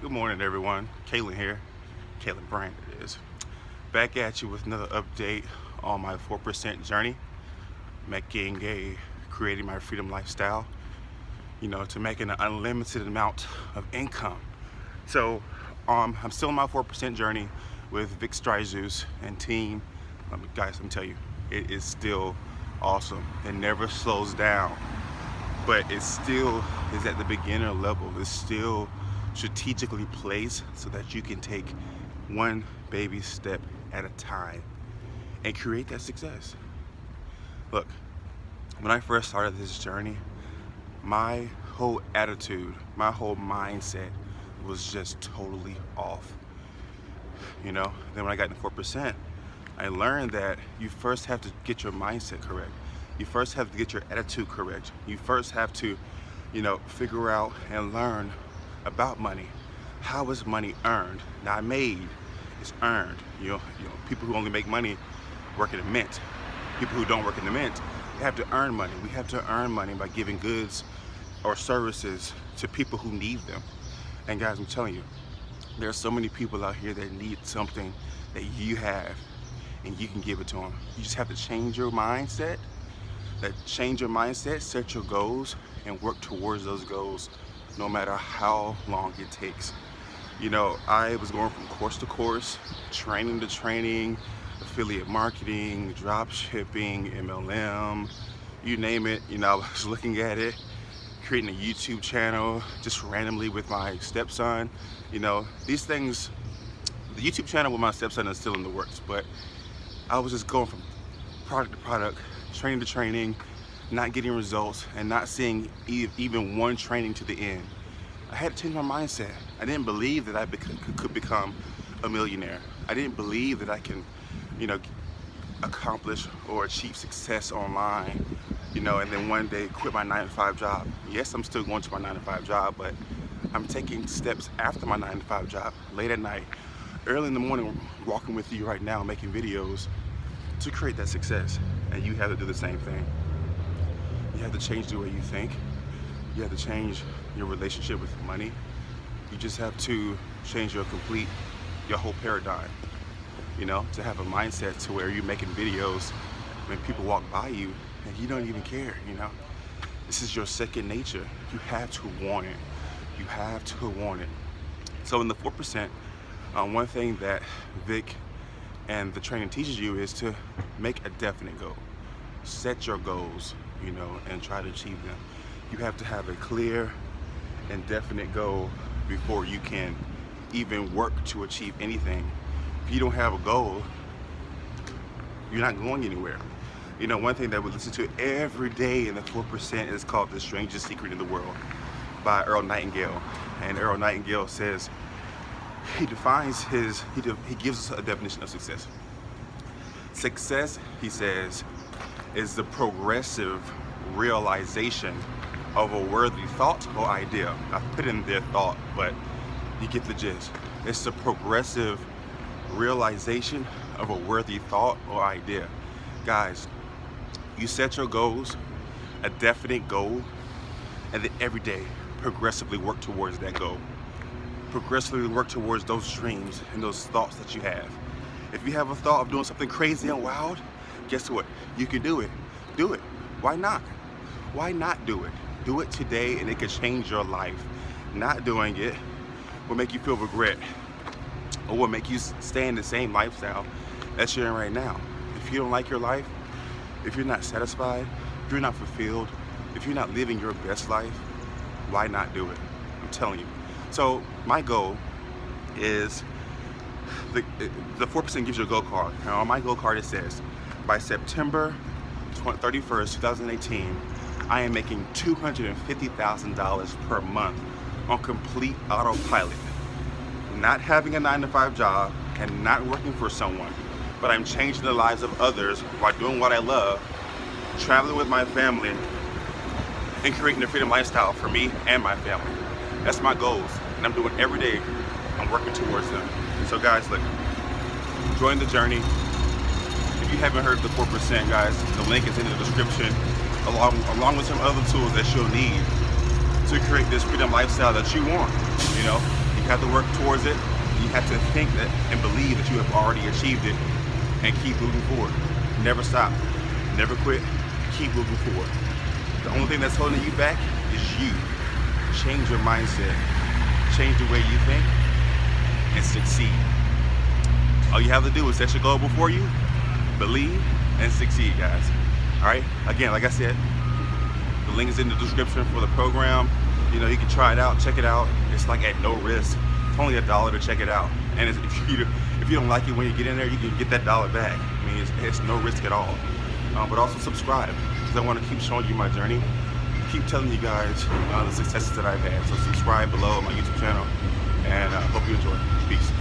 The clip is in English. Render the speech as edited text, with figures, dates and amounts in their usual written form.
Good morning, everyone. Kalen here. Kalen Brand, it is. Back at you with another update on my 4% journey, creating my freedom lifestyle, to making an unlimited amount of income. So, I'm still on my 4% journey with Vick and team. Guys, I'm telling you, it is still awesome. It never slows down, but it still is at the beginner level. It's still strategically placed so that you can take one baby step at a time and create that success. Look, when I first started this journey, my whole attitude, my whole mindset was just totally off. Then when I got to 4%, I learned that you first have to get your mindset correct. You first have to get your attitude correct. You first have to, figure out and learn about money. How is money earned? Not made, it's earned. People who only make money work in a mint. People who don't work in the mint, they have to earn money. We have to earn money by giving goods or services to people who need them. And guys, I'm telling you, there are so many people out here that need something that you have, and you can give it to them. You just have to change your mindset. Set your goals, and work towards those goals, no matter how long it takes. I was going from course to course, training to training, affiliate marketing, drop shipping, MLM, you name it. I was looking at it, creating a YouTube channel just randomly with my stepson. These things, the YouTube channel with my stepson is still in the works, but I was just going from product to product, training to training, not getting results, and not seeing even one training to the end. I had to change my mindset. I didn't believe that I could become a millionaire. I didn't believe that I can, accomplish or achieve success online, and then one day quit my 9-to-5 job. Yes, I'm still going to my 9-to-5 job, but I'm taking steps after my 9-to-5 job, late at night, early in the morning, walking with you right now, making videos to create that success. And you have to do the same thing. You have to change the way you think. You have to change your relationship with money. You just have to change your whole paradigm, to have a mindset to where you're making videos when people walk by you and you don't even care. This is your second nature. You have to want it. You have to want it. So in the 4%, one thing that Vick and the training teaches you is to make a definite goal. Set your goals, and try to achieve them. You have to have a clear and definite goal before you can even work to achieve anything. If you don't have a goal, you're not going anywhere. One thing that we listen to every day in the 4% is called The Strangest Secret in the World by Earl Nightingale. And Earl Nightingale says, he gives us a definition of success. Success, he says, is the progressive realization of a worthy thought or idea. I put in their thought, but you get the gist. It's the progressive realization of a worthy thought or idea. Guys, you set your goals, a definite goal, and then every day progressively work towards that goal. Progressively work towards those dreams and those thoughts that you have. If you have a thought of doing something crazy and wild, guess what? You can do it. Do it. Why not? Why not do it? Do it today, and it could change your life. Not doing it will make you feel regret, or will make you stay in the same lifestyle that you're in right now. If you don't like your life, if you're not satisfied, if you're not fulfilled, if you're not living your best life, why not do it? I'm telling you. So my goal is, the 4% gives you a goal card. Now on my goal card it says, by September 31st, 2018, I am making $250,000 per month on complete autopilot. Not having a 9-to-5 job and not working for someone, but I'm changing the lives of others while doing what I love, traveling with my family, and creating a freedom lifestyle for me and my family. That's my goals, and I'm doing every day. I'm working towards them. So guys, look, join the journey. If you haven't heard of the 4%, guys, the link is in the description, along with some other tools that you'll need to create this freedom lifestyle that you want. You have to work towards it. You have to think that and believe that you have already achieved it, and keep moving forward. Never stop, never quit, keep moving forward. The only thing that's holding you back is you. Change your mindset, change the way you think, and succeed. All you have to do is set your goal before you, believe, and succeed, guys. All right, again, like I said, the link is in the description for the program. You know, you can try it out, check it out. It's like at no risk. It's only $1 to check it out. And if you don't like it when you get in there, you can get that $1 back. I mean, it's no risk at all. But also subscribe, because I want to keep showing you my journey, keep telling you guys the successes that I've had. So subscribe below on my YouTube channel, and I hope you enjoy. Peace.